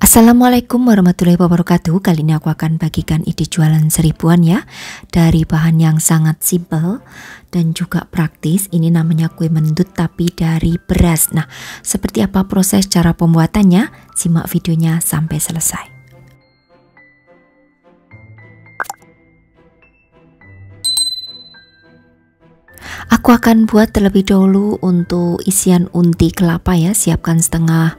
Assalamualaikum warahmatullahi wabarakatuh. Kali ini aku akan bagikan ide jualan seribuan ya, dari bahan yang sangat simple dan juga praktis. Ini namanya kue mendut tapi dari beras. Nah, seperti apa proses cara pembuatannya? Simak videonya sampai selesai. Aku akan buat terlebih dahulu untuk isian unti kelapa ya. Siapkan setengah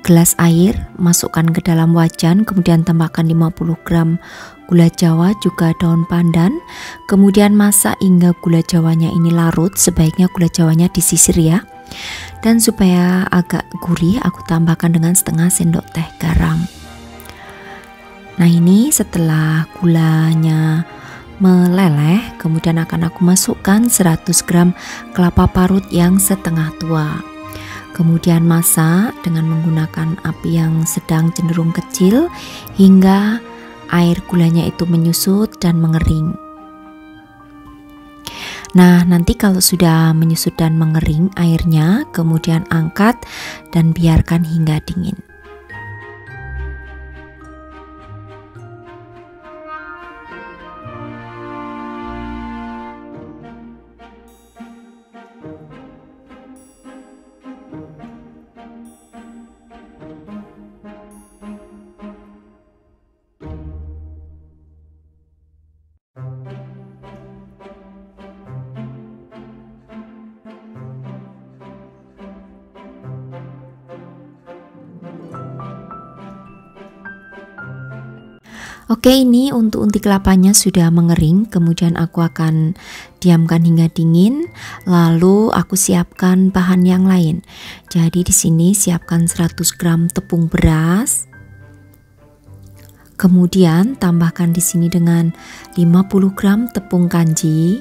gelas air, masukkan ke dalam wajan, kemudian tambahkan 50 gram gula jawa, juga daun pandan. Kemudian masak hingga gula jawanya ini larut. Sebaiknya gula jawanya disisir ya. Dan supaya agak gurih, aku tambahkan dengan setengah sendok teh garam. Nah, ini setelah gulanya meleleh, kemudian akan aku masukkan 100 gram kelapa parut yang setengah tua. Kemudian masak dengan menggunakan api yang sedang cenderung kecil hingga air gulanya itu menyusut dan mengering. Nah, nanti kalau sudah menyusut dan mengering airnya, kemudian angkat dan biarkan hingga dingin. Oke, ini untuk unti kelapanya sudah mengering, kemudian aku akan diamkan hingga dingin, lalu aku siapkan bahan yang lain. Jadi di sini siapkan 100 gram tepung beras. Kemudian tambahkan di sini dengan 50 gram tepung kanji.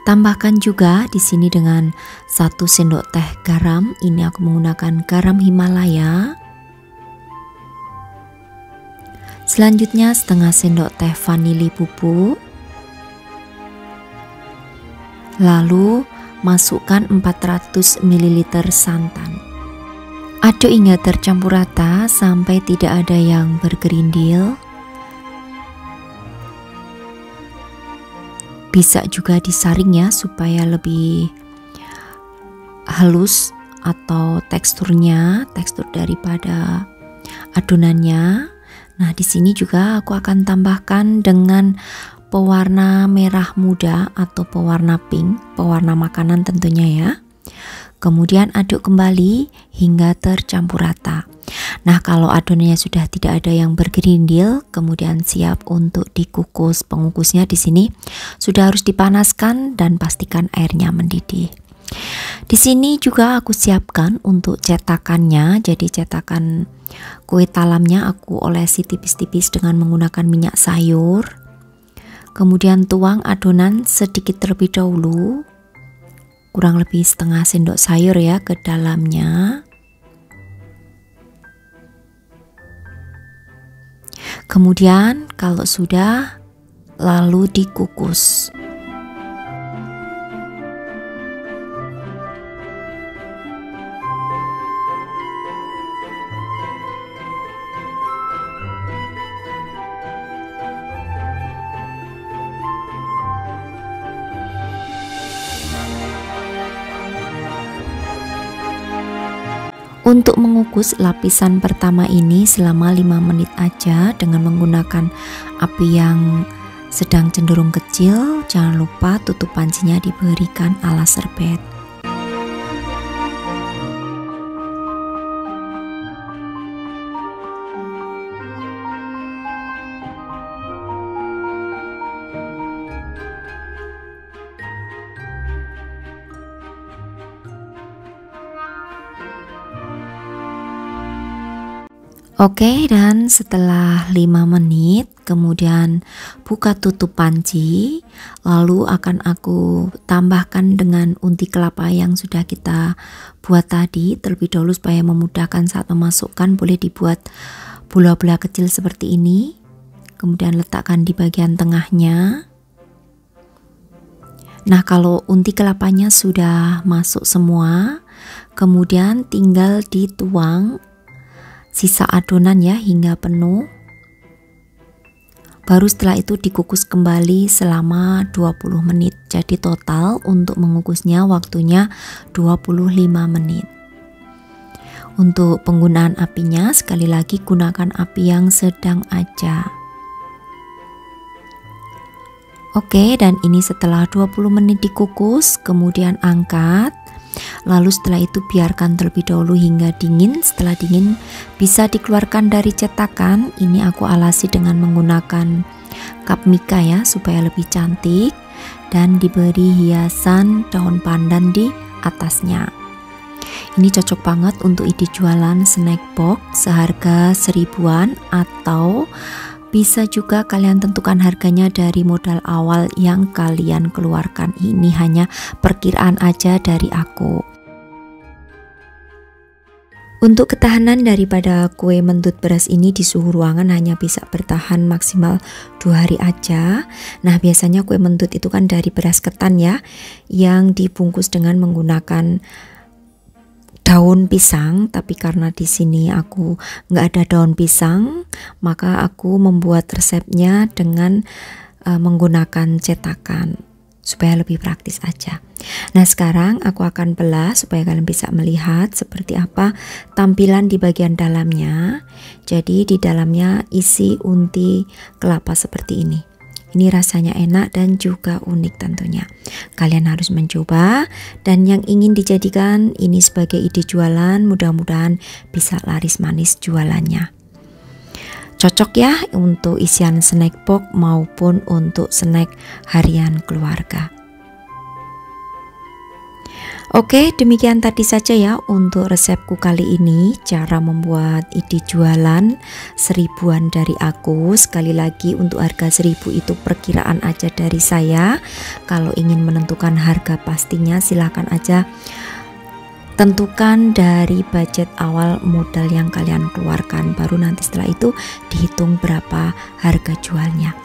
Tambahkan juga di sini dengan 1 sendok teh garam. Ini aku menggunakan garam Himalaya. Selanjutnya setengah sendok teh vanili bubuk. Lalu masukkan 400 ml santan. Aduk hingga tercampur rata sampai tidak ada yang bergerindil. Bisa juga disaring ya supaya lebih halus atau tekstur daripada adonannya. Nah, di sini juga aku akan tambahkan dengan pewarna merah muda atau pewarna pink, pewarna makanan tentunya ya. Kemudian aduk kembali hingga tercampur rata. Nah, kalau adonannya sudah tidak ada yang bergerindil, kemudian siap untuk dikukus. Pengukusnya di sini sudah harus dipanaskan dan pastikan airnya mendidih. Di sini juga aku siapkan untuk cetakannya. Jadi cetakan kue talamnya aku olesi tipis-tipis dengan menggunakan minyak sayur. Kemudian tuang adonan sedikit terlebih dahulu, kurang lebih setengah sendok sayur ya ke dalamnya. Kemudian kalau sudah, lalu dikukus. Untuk mengukus lapisan pertama ini selama 5 menit aja dengan menggunakan api yang sedang cenderung kecil. Jangan lupa tutup pancinya diberikan alas serbet. Oke, dan setelah 5 menit kemudian buka tutup panci, lalu akan aku tambahkan dengan unti kelapa yang sudah kita buat tadi terlebih dahulu supaya memudahkan saat memasukkan. Boleh dibuat bola-bola kecil seperti ini, kemudian letakkan di bagian tengahnya. Nah, kalau unti kelapanya sudah masuk semua, Kemudian tinggal dituang sisa adonan ya hingga penuh. Baru setelah itu dikukus kembali selama 20 menit. Jadi total untuk mengukusnya waktunya 25 menit. Untuk penggunaan apinya sekali lagi gunakan api yang sedang aja. Oke, dan ini setelah 20 menit dikukus, kemudian angkat. Lalu setelah itu biarkan terlebih dahulu hingga dingin. Setelah dingin bisa dikeluarkan dari cetakan. Ini aku alasi dengan menggunakan cup mika ya supaya lebih cantik, dan diberi hiasan daun pandan di atasnya. Ini cocok banget untuk ide jualan snack box seharga 1000-an, atau bisa juga kalian tentukan harganya dari modal awal yang kalian keluarkan. Ini hanya perkiraan aja dari aku. Untuk ketahanan daripada kue mentut beras ini di suhu ruangan hanya bisa bertahan maksimal 2 hari aja. Nah, biasanya kue mentut itu kan dari beras ketan ya, yang dibungkus dengan menggunakan daun pisang, tapi karena di sini aku nggak ada daun pisang, maka aku membuat resepnya dengan menggunakan cetakan supaya lebih praktis aja. Nah, sekarang aku akan belah supaya kalian bisa melihat seperti apa tampilan di bagian dalamnya. Jadi di dalamnya isi unti kelapa seperti ini. Ini rasanya enak dan juga unik tentunya. Kalian harus mencoba, dan yang ingin dijadikan ini sebagai ide jualan, mudah-mudahan bisa laris manis jualannya. Cocok ya untuk isian snack box maupun untuk snack harian keluarga. Oke, demikian tadi saja ya untuk resepku kali ini, cara membuat ide jualan 1000-an dari aku. Sekali lagi untuk harga 1000 itu perkiraan aja dari saya. Kalau ingin menentukan harga pastinya silahkan aja tentukan dari budget awal modal yang kalian keluarkan, baru nanti setelah itu dihitung berapa harga jualnya.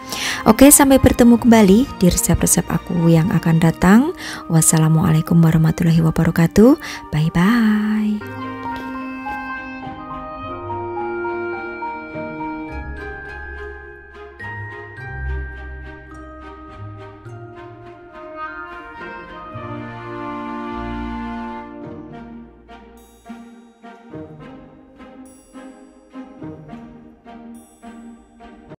Oke, sampai bertemu kembali di resep-resep aku yang akan datang. Wassalamualaikum warahmatullahi wabarakatuh. Bye bye.